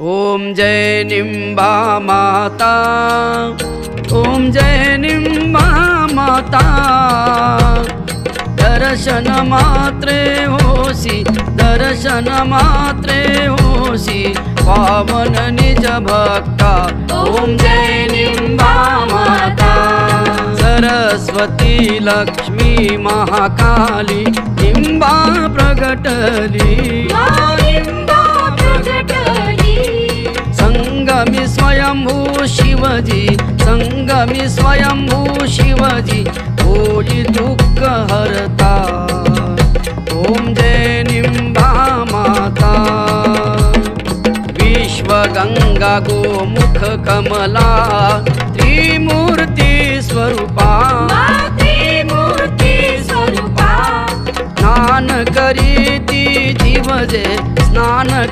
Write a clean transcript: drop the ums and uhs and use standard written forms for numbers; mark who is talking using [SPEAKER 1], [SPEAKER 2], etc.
[SPEAKER 1] ओम जय निम्बा माता, ओम जय निम्बा माता। दर्शन मात्रे होसी, दर्शन मात्रे होसी, पावन निज भक्ता। ओम जय निम्बा माता। सरस्वती लक्ष्मी महाकाली निम्बा प्रगटली, संगमी स्वयंभू शिवजी, संगमी स्वयंभू शिवजी, होई दुःख हरता। ओम जय निम्बा माता। विश्व गंगा गोमुख कमला, त्रिमूर्ति स्वरूपा, त्रिमूर्ति स्वरूपा। स्नान करीती जीव जे, स्नान